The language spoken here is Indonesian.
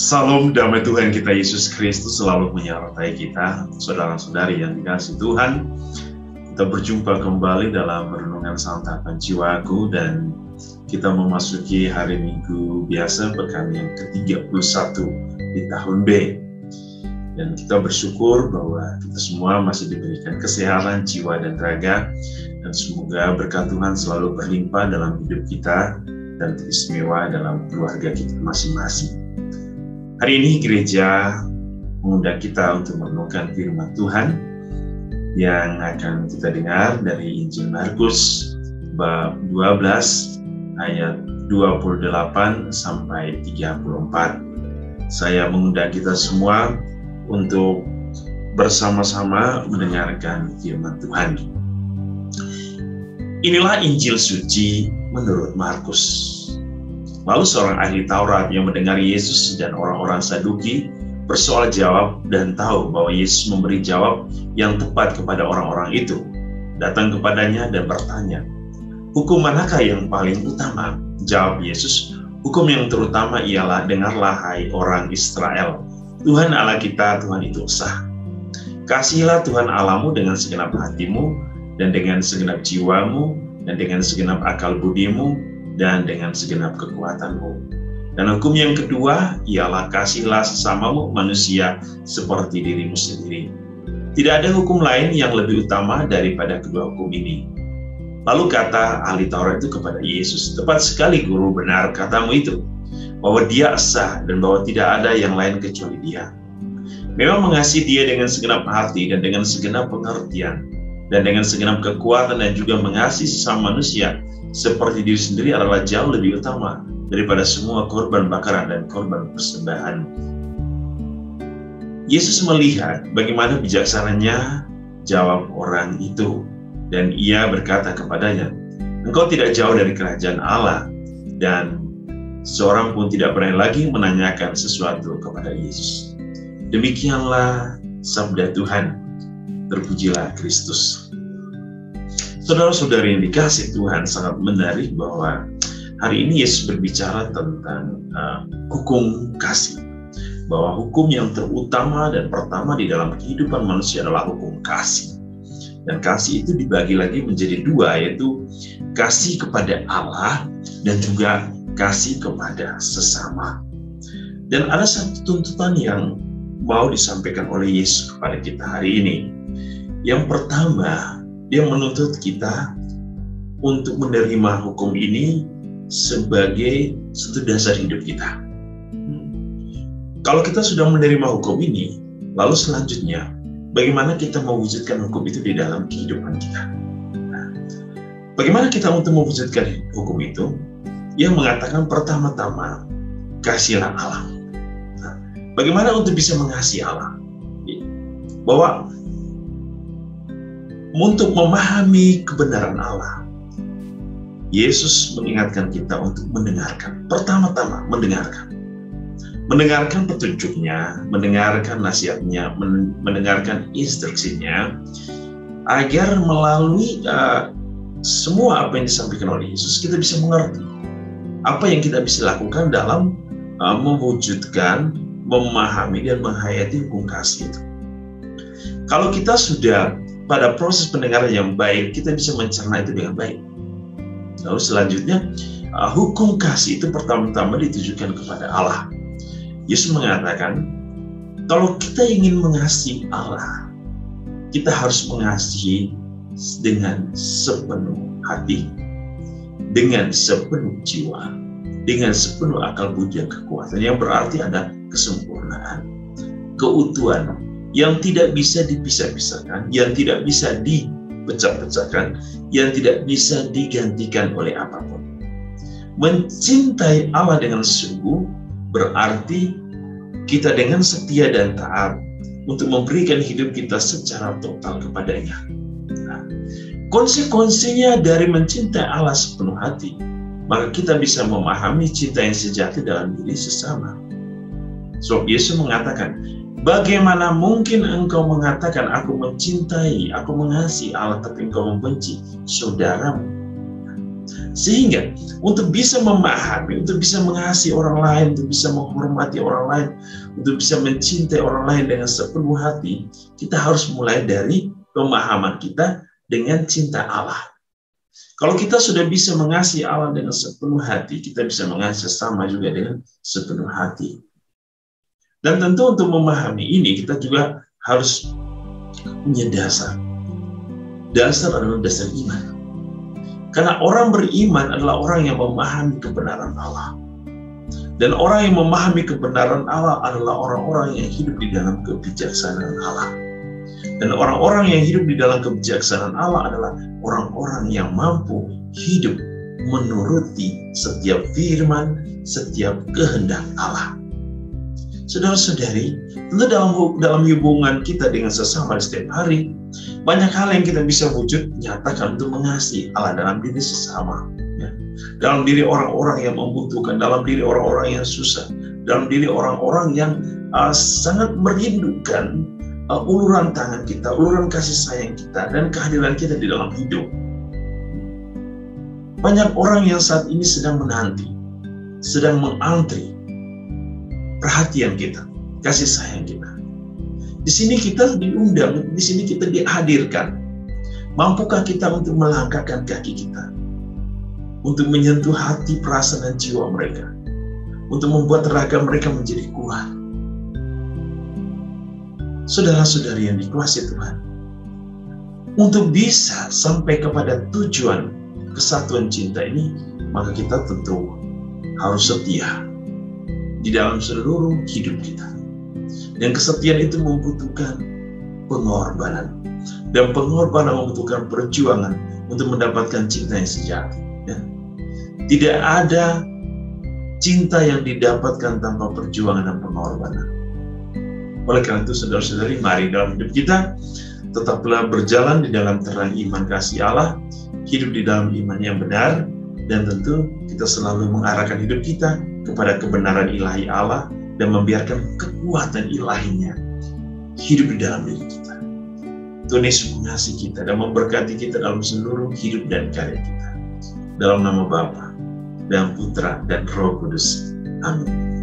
Salam damai Tuhan kita Yesus Kristus selalu menyertai kita, saudara-saudari yang dikasihi Tuhan. Kita berjumpa kembali dalam renungan santapan jiwaku dan kita memasuki hari Minggu biasa pekan yang ke-31 di tahun B. Dan kita bersyukur bahwa kita semua masih diberikan kesehatan jiwa dan raga, dan semoga berkat Tuhan selalu berlimpah dalam hidup kita dan teristimewa dalam keluarga kita masing-masing. Hari ini gereja mengundang kita untuk merenungkan firman Tuhan yang akan kita dengar dari Injil Markus bab 12 ayat 28 sampai 34. Saya mengundang kita semua untuk bersama-sama mendengarkan firman Tuhan. Inilah Injil suci menurut Markus. Lalu seorang ahli Taurat yang mendengar Yesus dan orang-orang Saduki bersoal jawab dan tahu bahwa Yesus memberi jawab yang tepat kepada orang-orang itu, datang kepadanya dan bertanya, "Hukum manakah yang paling utama?" Jawab Yesus, "Hukum yang terutama ialah, dengarlah hai orang Israel, Tuhan Allah kita, Tuhan itu esa. Kasihilah Tuhan Allahmu dengan segenap hatimu, dan dengan segenap jiwamu, dan dengan segenap akal budimu, dan dengan segenap kekuatanmu. Dan hukum yang kedua ialah, kasihilah sesamamu manusia seperti dirimu sendiri. Tidak ada hukum lain yang lebih utama daripada kedua hukum ini." Lalu kata ahli Taurat itu kepada Yesus, "Tepat sekali Guru, benar katamu itu, bahwa Dia esa dan bahwa tidak ada yang lain kecuali Dia. Memang mengasihi Dia dengan segenap hati dan dengan segenap pengertian dan dengan segenap kekuatan dan juga mengasihi sesama manusia seperti diri sendiri adalah jauh lebih utama daripada semua korban bakaran dan korban persembahan." Yesus melihat bagaimana bijaksananya jawab orang itu, dan ia berkata kepadanya, "Engkau tidak jauh dari kerajaan Allah." Dan seorang pun tidak berani lagi menanyakan sesuatu kepada Yesus. Demikianlah sabda Tuhan. Terpujilah Kristus. Saudara-saudari yang dikasihi Tuhan, sangat menarik bahwa hari ini Yesus berbicara tentang hukum kasih. Bahwa hukum yang terutama dan pertama di dalam kehidupan manusia adalah hukum kasih. Dan kasih itu dibagi lagi menjadi dua, yaitu kasih kepada Allah dan juga kasih kepada sesama. Dan ada satu tuntutan yang mau disampaikan oleh Yesus kepada kita hari ini. Yang pertama, Dia menuntut kita untuk menerima hukum ini sebagai satu dasar hidup kita. Kalau kita sudah menerima hukum ini, lalu selanjutnya, bagaimana kita mewujudkan hukum itu di dalam kehidupan kita? Nah, bagaimana kita untuk mewujudkan hukum itu? Yang mengatakan pertama-tama, kasihilah Allah. Nah, bagaimana untuk bisa mengasihi Allah? Bahwa untuk memahami kebenaran Allah, Yesus mengingatkan kita untuk mendengarkan. Pertama-tama, mendengarkan. Mendengarkan petunjuknya, mendengarkan nasihatnya, mendengarkan instruksinya, agar melalui semua apa yang disampaikan oleh Yesus, kita bisa mengerti apa yang kita bisa lakukan dalam mewujudkan, memahami, dan menghayati hukum kasih itu. Kalau kita sudah pada proses pendengaran yang baik, kita bisa mencerna itu dengan baik. Lalu selanjutnya, hukum kasih itu pertama-tama ditujukan kepada Allah. Yesus mengatakan, kalau kita ingin mengasihi Allah, kita harus mengasihi dengan sepenuh hati, dengan sepenuh jiwa, dengan sepenuh akal budi dan kekuatan, yang berarti ada kesempurnaan, keutuhan, yang tidak bisa dipisah-pisahkan, yang tidak bisa dipecah-pecahkan, yang tidak bisa digantikan oleh apapun. Mencintai Allah dengan sungguh berarti kita dengan setia dan taat untuk memberikan hidup kita secara total kepadanya. Nah, konsekuensinya dari mencintai Allah sepenuh hati, maka kita bisa memahami cinta yang sejati dalam diri sesama. Sebab Yesus mengatakan, bagaimana mungkin engkau mengatakan aku mencintai, aku mengasihi Allah, tapi engkau membenci saudaramu? Sehingga untuk bisa memahami, untuk bisa mengasihi orang lain, untuk bisa menghormati orang lain, untuk bisa mencintai orang lain dengan sepenuh hati, kita harus mulai dari pemahaman kita dengan cinta Allah. Kalau kita sudah bisa mengasihi Allah dengan sepenuh hati, kita bisa mengasihi sesama juga dengan sepenuh hati. Dan tentu untuk memahami ini, kita juga harus punya dasar. Dasar adalah dasar iman. Karena orang beriman adalah orang yang memahami kebenaran Allah. Dan orang yang memahami kebenaran Allah adalah orang-orang yang hidup di dalam kebijaksanaan Allah. Dan orang-orang yang hidup di dalam kebijaksanaan Allah adalah orang-orang yang mampu hidup menuruti setiap firman, setiap kehendak Allah. Saudara-saudari, tentu dalam hubungan kita dengan sesama setiap hari, banyak hal yang kita bisa wujud nyatakan untuk mengasihi Allah dalam diri sesama, ya. Dalam diri orang-orang yang membutuhkan, dalam diri orang-orang yang susah, dalam diri orang-orang yang sangat merindukan uluran tangan kita, uluran kasih sayang kita, dan kehadiran kita di dalam hidup. Banyak orang yang saat ini sedang menanti, sedang mengantri perhatian kita, kasih sayang kita. Di sini kita diundang, di sini kita dihadirkan. Mampukah kita untuk melangkahkan kaki kita, untuk menyentuh hati, perasaan, dan jiwa mereka, untuk membuat raga mereka menjadi kuat? Saudara-saudari yang dikasihi Tuhan, untuk bisa sampai kepada tujuan kesatuan cinta ini, maka kita tentu harus setia di dalam seluruh hidup kita. Dan kesetiaan itu membutuhkan pengorbanan. Dan pengorbanan membutuhkan perjuangan untuk mendapatkan cinta yang sejati. Ya. Tidak ada cinta yang didapatkan tanpa perjuangan dan pengorbanan. Oleh karena itu, saudara-saudari, mari dalam hidup kita tetaplah berjalan di dalam terang iman kasih Allah, hidup di dalam iman yang benar, dan tentu kita selalu mengarahkan hidup kita kepada kebenaran ilahi Allah dan membiarkan kekuatan ilahinya hidup di dalam diri kita. Tuhan Yesus mengasihi kita dan memberkati kita dalam seluruh hidup dan karya kita. Dalam nama Bapa dan Putra dan Roh Kudus. Amin.